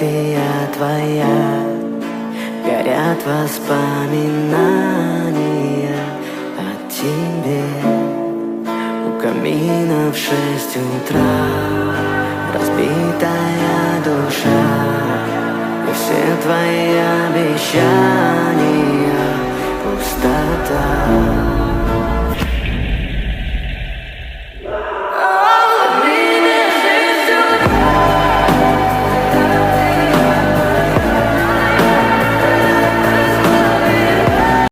фотография твоя, горят воспоминания о тебе. У камина в 6 утра разбитая душа, и все твои обещания пустота.